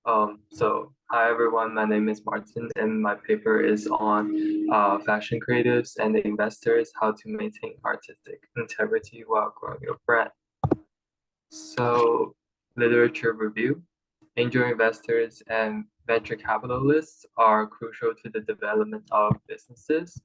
Hi everyone, my name is Martin, and my paper is on fashion creatives and investors, how to maintain artistic integrity while growing your brand. So, literature review. Angel investors and venture capitalists are crucial to the development of businesses.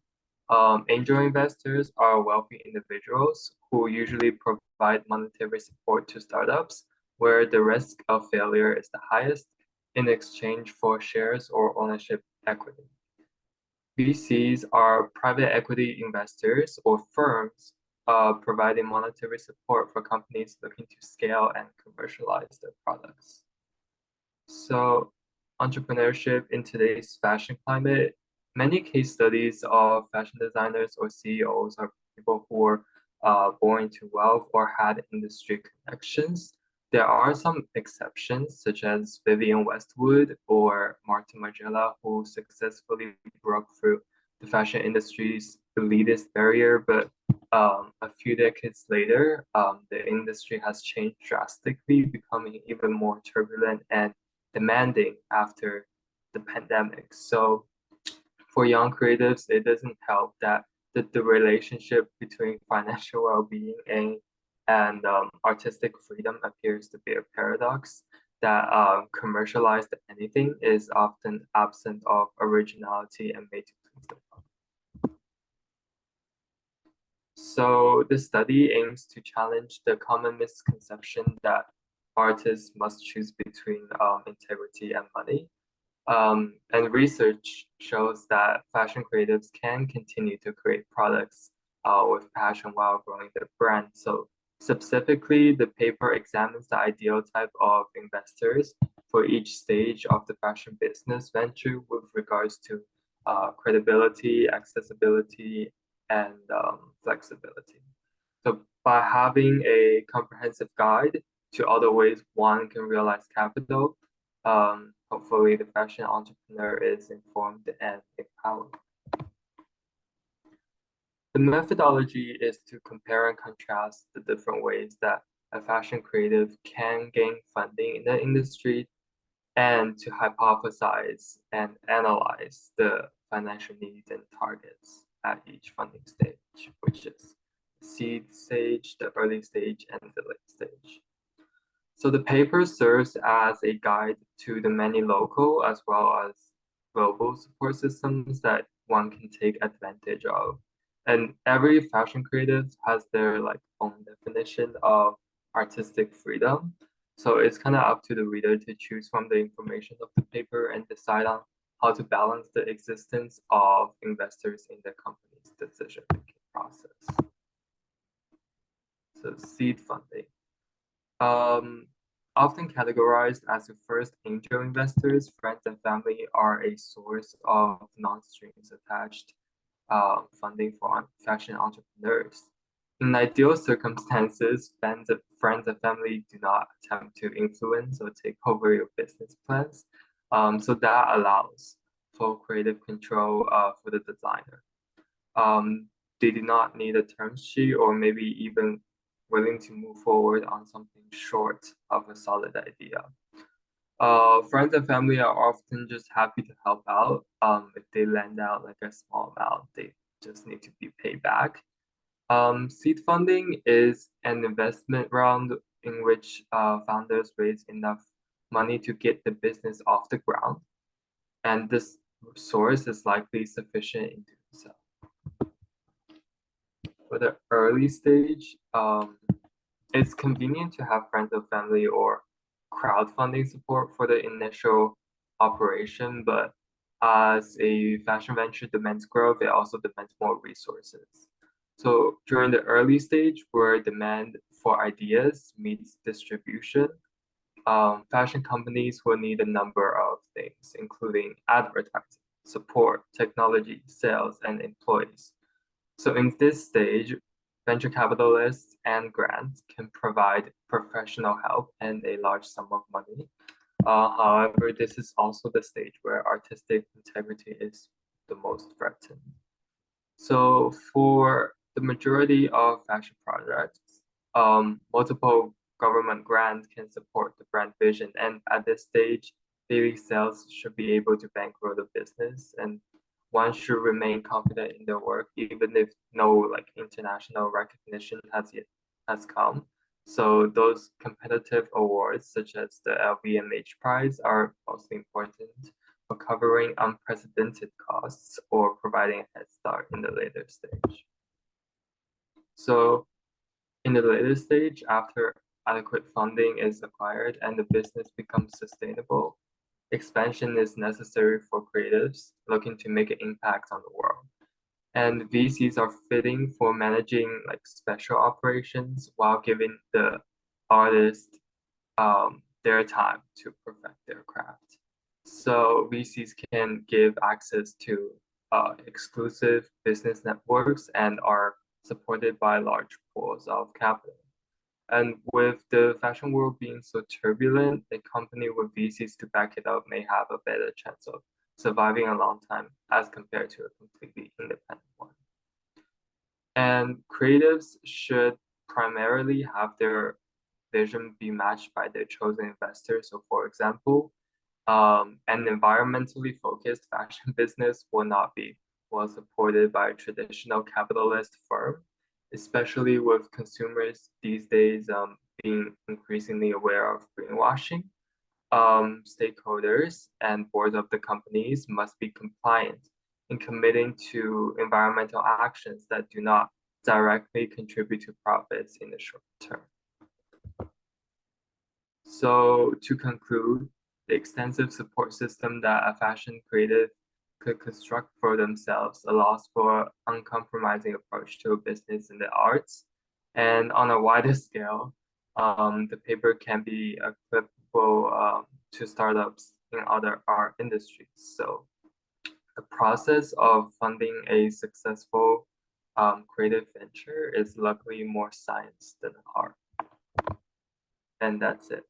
Angel investors are wealthy individuals who usually provide monetary support to startups where the risk of failure is the highest in exchange for shares or ownership equity. VCs are private equity investors or firms providing monetary support for companies looking to scale and commercialize their products. So, entrepreneurship in today's fashion climate, many case studies of fashion designers or CEOs are people who were born into wealth or had industry connections. There are some exceptions, such as Vivienne Westwood or Martin Margiela, who successfully broke through the fashion industry's elitist barrier, but a few decades later, the industry has changed drastically, becoming even more turbulent and demanding after the pandemic. So for young creatives, it doesn't help that the relationship between financial well-being and artistic freedom appears to be a paradox that commercialized anything is often absent of originality and made to please the public. So the study aims to challenge the common misconception that artists must choose between integrity and money. And research shows that fashion creatives can continue to create products with passion while growing their brand. So specifically, the paper examines the ideal type of investors for each stage of the fashion business venture with regards to credibility, accessibility, and flexibility. So by having a comprehensive guide to other ways one can realize capital, hopefully the fashion entrepreneur is informed and empowered. The methodology is to compare and contrast the different ways that a fashion creative can gain funding in the industry and to hypothesize and analyze the financial needs and targets at each funding stage, which is the seed stage, the early stage, and the late stage. So the paper serves as a guide to the many local as well as global support systems that one can take advantage of. And every fashion creative has their own definition of artistic freedom. So it's kind of up to the reader to choose from the information of the paper and decide on how to balance the existence of investors in the company's decision-making process. So seed funding. Often categorized as the first angel investors, friends and family are a source of non-strings attached funding for fashion entrepreneurs. In ideal circumstances, friends and family do not attempt to influence or take over your business plans. So that allows for creative control for the designer. They do not need a term sheet or maybe even willing to move forward on something short of a solid idea. Friends and family are often just happy to help out. If they lend out like a small amount, they just need to be paid back. Seed funding is an investment round in which founders raise enough money to get the business off the ground, and this source is likely sufficient in doing so. For the early stage, it's convenient to have friends or family or crowdfunding support for the initial operation, but as a fashion venture demands growth, it also demands more resources. So during the early stage, where demand for ideas meets distribution, fashion companies will need a number of things, including advertising, support, technology, sales, and employees. So in this stage, venture capitalists and grants can provide professional help and a large sum of money. However, this is also the stage where artistic integrity is the most threatened. So for the majority of fashion projects, multiple government grants can support the brand vision. And at this stage, daily sales should be able to bankroll the business, and one should remain confident in their work even if no like international recognition has come. So those competitive awards such as the LVMH prize are mostly important for covering unprecedented costs or providing a head start in the later stage. So in the later stage, after adequate funding is acquired and the business becomes sustainable, expansion is necessary for creatives looking to make an impact on the world. And VCs are fitting for managing like special operations while giving the artist their time to perfect their craft. So VCs can give access to exclusive business networks and are supported by large pools of capital. And with the fashion world being so turbulent, a company with VCs to back it up may have a better chance of surviving a long time as compared to a completely independent one. And creatives should primarily have their vision be matched by their chosen investors. So, for example, an environmentally focused fashion business will not be well supported by a traditional capitalist firm, especially with consumers these days being increasingly aware of greenwashing. Stakeholders and boards of the companies must be compliant in committing to environmental actions that do not directly contribute to profits in the short term. So to conclude, the extensive support system that a fashion creative could construct for themselves allows for uncompromising approach to a business in the arts. And on a wider scale, the paper can be applicable to startups in other art industries. So the process of funding a successful creative venture is luckily more science than art. And that's it.